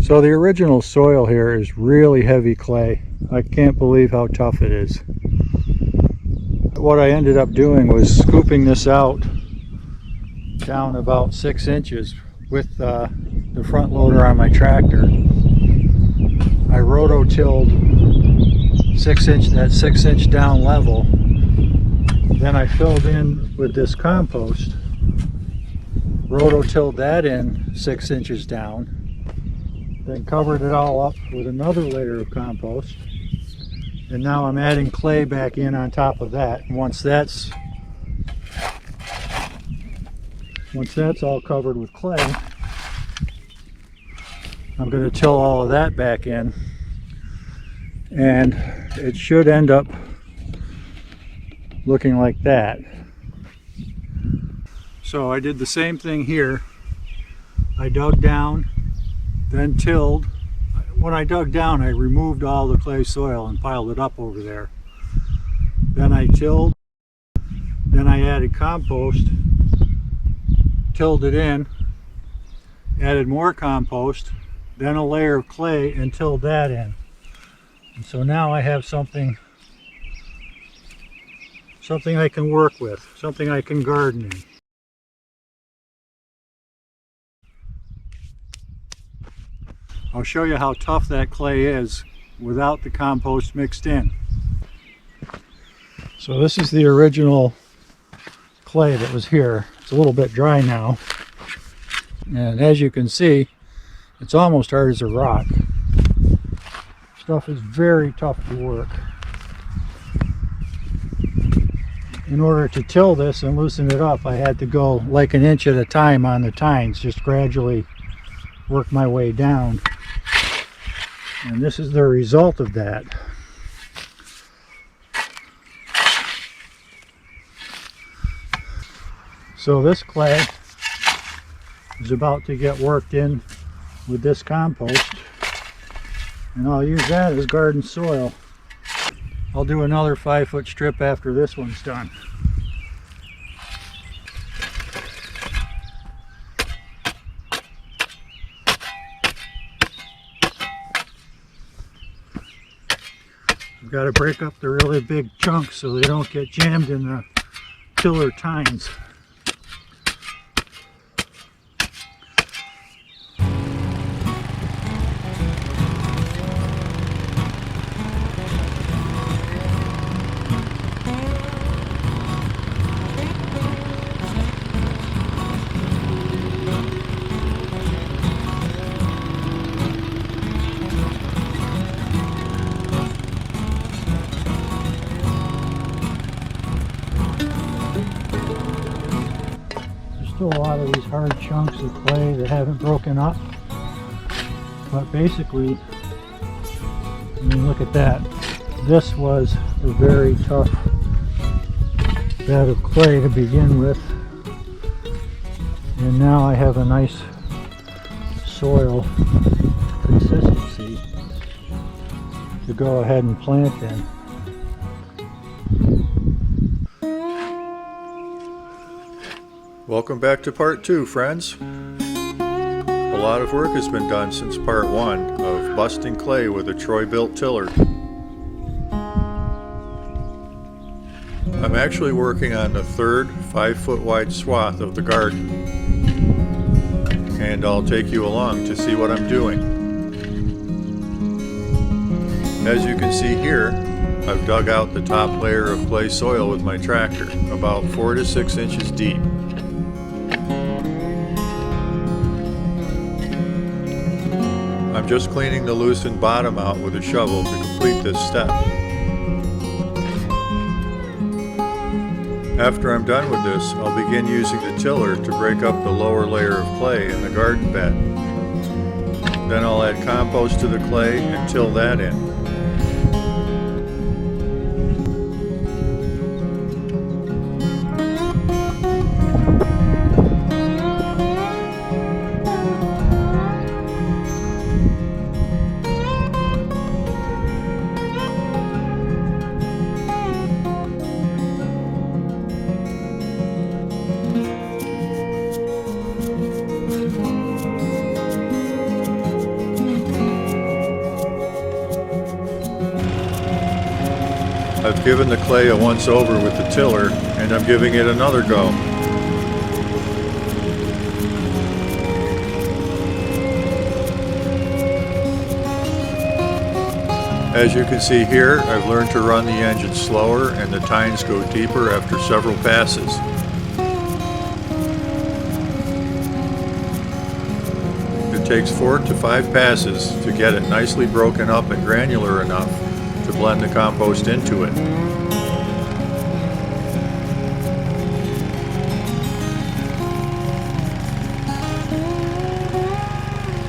So the original soil here is really heavy clay. I can't believe how tough it is. What I ended up doing was scooping this out down about 6 inches with the front loader on my tractor. I roto-tilled that 6 inch down level. Then I filled in with this compost, roto-tilled that in 6 inches down, then covered it all up with another layer of compost, and now I'm adding clay back in on top of that. And once that's all covered with clay, I'm going to till all of that back in, and it should end up looking like that. So I did the same thing here. I dug down, then tilled. When I dug down, I removed all the clay soil and piled it up over there. Then I tilled, then I added compost, tilled it in, added more compost, then a layer of clay, and tilled that in. And so now I have something I can work with, something I can garden in. I'll show you how tough that clay is without the compost mixed in. So this is the original clay that was here. It's a little bit dry now, and as you can see, it's almost hard as a rock. Stuff is very tough to work. In order to till this and loosen it up, I had to go like an inch at a time on the tines, just gradually work my way down. And this is the result of that. So this clay is about to get worked in with this compost, and I'll use that as garden soil. I'll do another 5-foot strip after this one's done. I've got to break up the really big chunks so they don't get jammed in the tiller tines. Still a lot of these hard chunks of clay that haven't broken up, but basically, I mean, look at that. This was a very tough bed of clay to begin with, and now I have a nice soil consistency to go ahead and plant in. Welcome back to part 2, friends. A lot of work has been done since part 1 of busting clay with a Troy Bilt Tiller. I'm actually working on the third 5-foot wide swath of the garden, and I'll take you along to see what I'm doing. As you can see here, I've dug out the top layer of clay soil with my tractor, about 4 to 6 inches deep. I'm just cleaning the loosened bottom out with a shovel to complete this step. After I'm done with this, I'll begin using the tiller to break up the lower layer of clay in the garden bed. Then I'll add compost to the clay and till that in. I've given the clay a once over with the tiller, and I'm giving it another go. As you can see here, I've learned to run the engine slower and the tines go deeper after several passes. It takes 4 to 5 passes to get it nicely broken up and granular enough to blend the compost into it.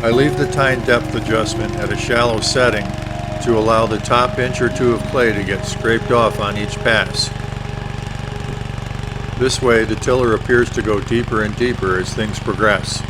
I leave the tine depth adjustment at a shallow setting to allow the top inch or two of clay to get scraped off on each pass. This way the tiller appears to go deeper and deeper as things progress.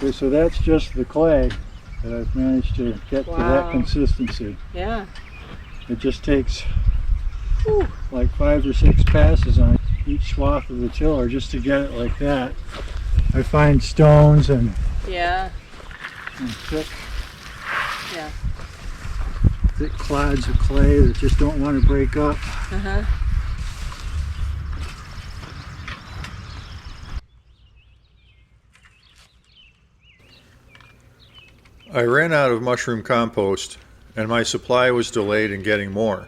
Okay, so that's just the clay that I've managed to get to that consistency. Yeah. It just takes like 5 or 6 passes on each swath of the tiller just to get it like that. I find stones and thick clods of clay that just don't want to break up. I ran out of mushroom compost and my supply was delayed in getting more.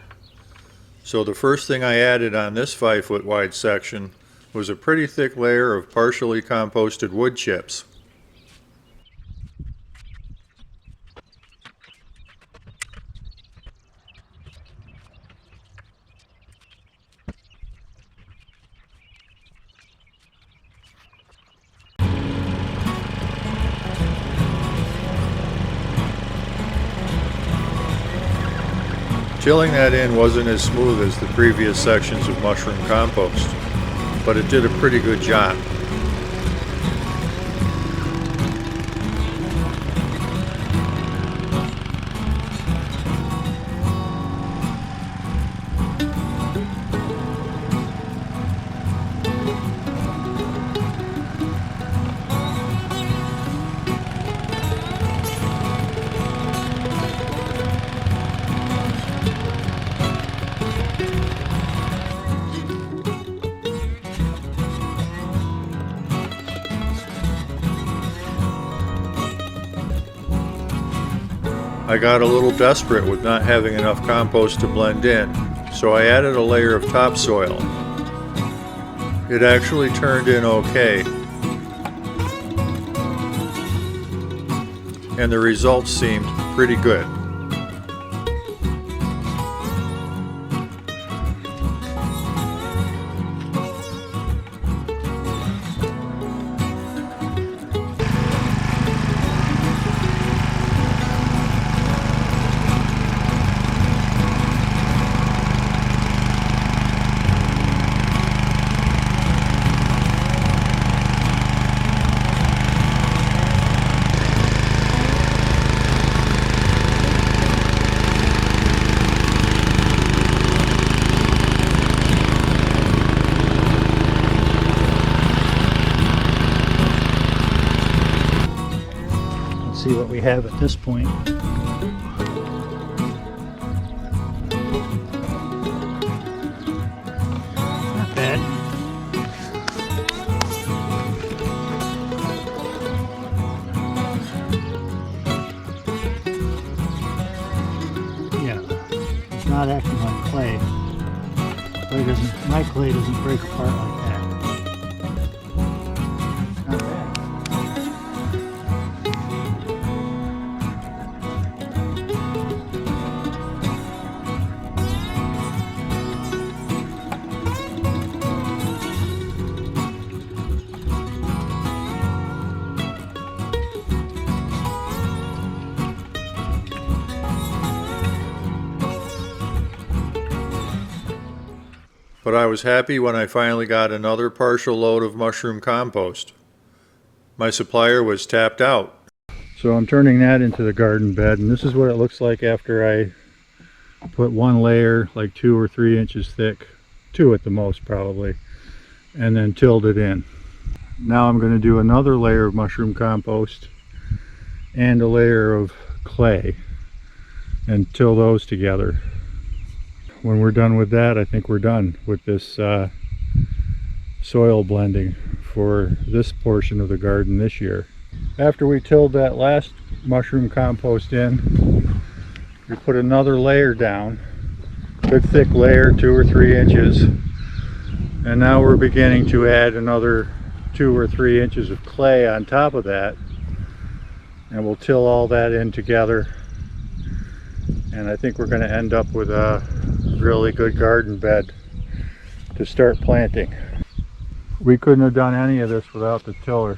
So the first thing I added on this 5-foot wide section was a pretty thick layer of partially composted wood chips. Filling that in wasn't as smooth as the previous sections of mushroom compost, but it did a pretty good job. I got a little desperate with not having enough compost to blend in, so I added a layer of topsoil. It actually turned in okay, and the results seemed pretty good. see what we have at this point. Not bad. Yeah, it's not acting like clay. My clay doesn't break apart like that. Not bad. But I was happy when I finally got another partial load of mushroom compost. My supplier was tapped out. So I'm turning that into the garden bed, and this is what it looks like after I put one layer like 2 or 3 inches thick, 2 at the most probably, and then tilled it in. Now I'm going to do another layer of mushroom compost and a layer of clay and till those together. When we're done with that, I think we're done with this soil blending for this portion of the garden this year. After we tilled that last mushroom compost in, we put another layer down, good thick layer, 2 or 3 inches, and now we're beginning to add another 2 or 3 inches of clay on top of that, and we'll till all that in together, and I think we're going to end up with a really good garden bed to start planting. We couldn't have done any of this without the tiller.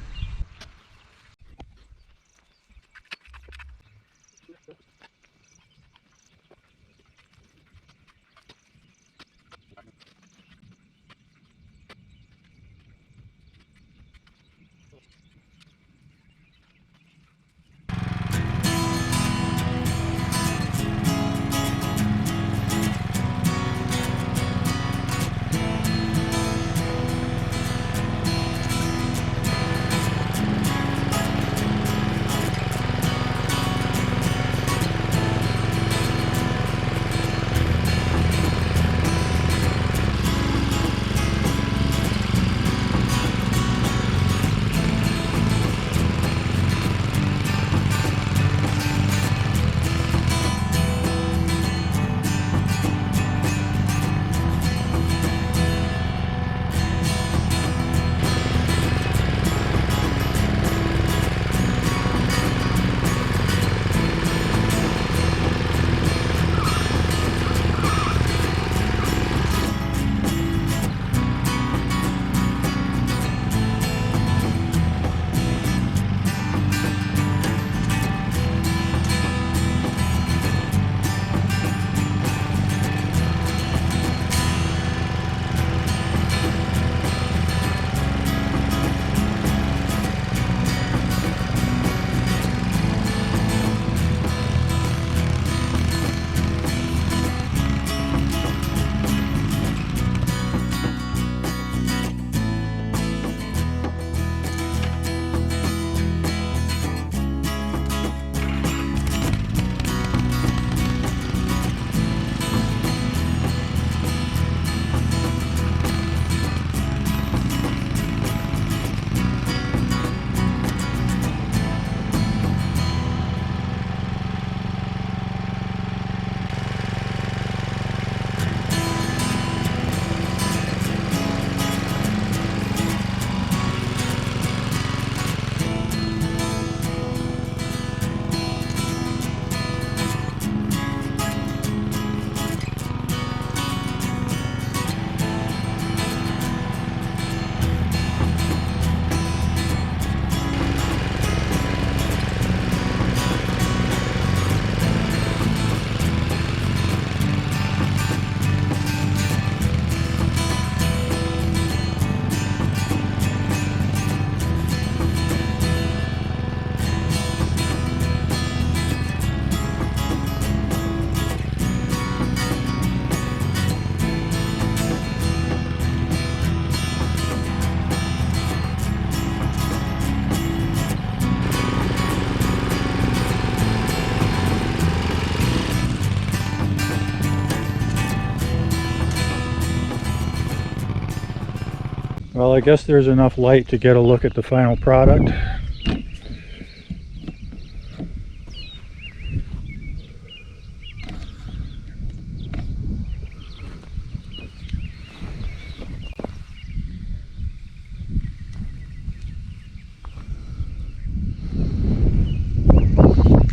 Well, I guess there's enough light to get a look at the final product.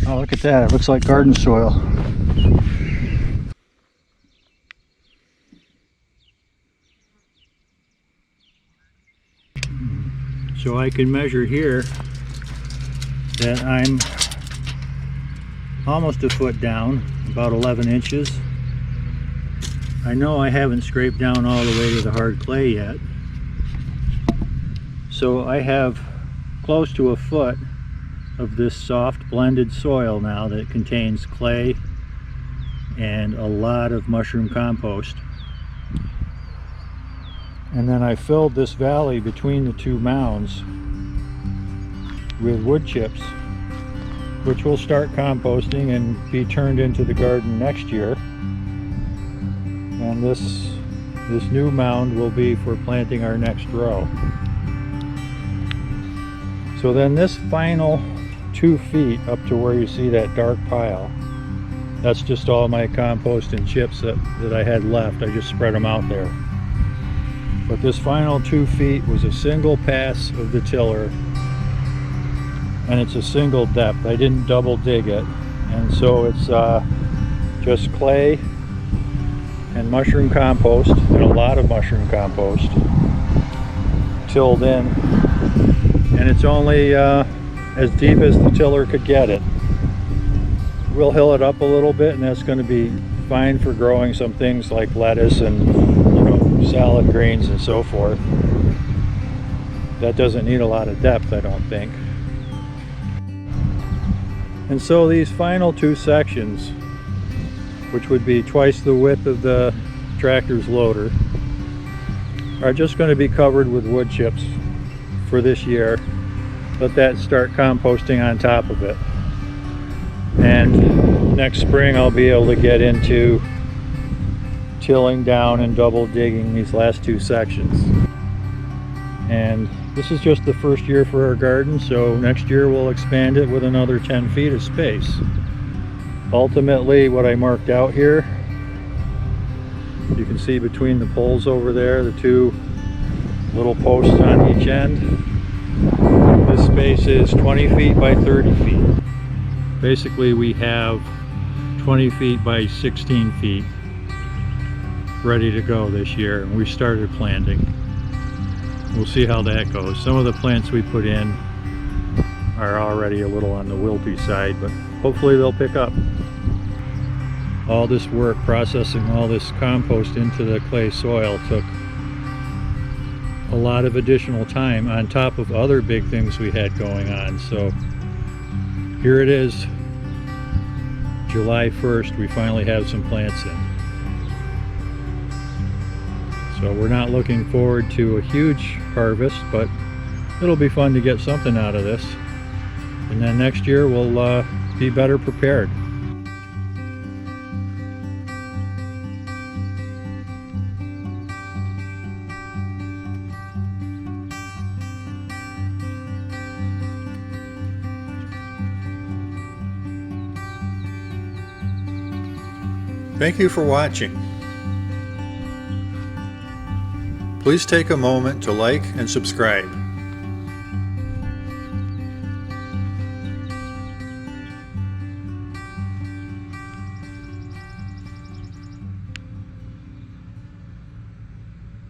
Oh, look at that. It looks like garden soil. So I can measure here that I'm almost a foot down, about 11 inches. I know I haven't scraped down all the way to the hard clay yet. So I have close to a foot of this soft blended soil now that contains clay and a lot of mushroom compost. And then I filled this valley between the two mounds with wood chips, which will start composting and be turned into the garden next year. And this new mound will be for planting our next row. So then this final 2 feet up to where you see that dark pile, that's just all my compost and chips that I had left. I just spread them out there. But this final 2 feet was a single pass of the tiller, and it's a single depth. I didn't double dig it, and so it's just clay and mushroom compost, and a lot of mushroom compost tilled in, and it's only as deep as the tiller could get it. We'll hill it up a little bit, and that's going to be fine for growing some things like lettuce and salad greens and so forth. That doesn't need a lot of depth, I don't think. And so these final 2 sections, which would be twice the width of the tractor's loader, are just going to be covered with wood chips for this year. Let that start composting on top of it. And next spring I'll be able to get into tilling down and double digging these last 2 sections. And this is just the first year for our garden, so next year we'll expand it with another 10 feet of space. Ultimately, what I marked out here, you can see between the poles over there, the 2 little posts on each end, this space is 20 feet by 30 feet. Basically we have 20 feet by 16 feet ready to go this year, and we started planting. We'll see how that goes. Some of the plants we put in are already a little on the wilty side, but hopefully they'll pick up. All this work processing all this compost into the clay soil took a lot of additional time on top of other big things we had going on. So here it is, July 1st, we finally have some plants in. So we're not looking forward to a huge harvest, but it'll be fun to get something out of this. And then next year we'll be better prepared. Thank you for watching. Please take a moment to like and subscribe.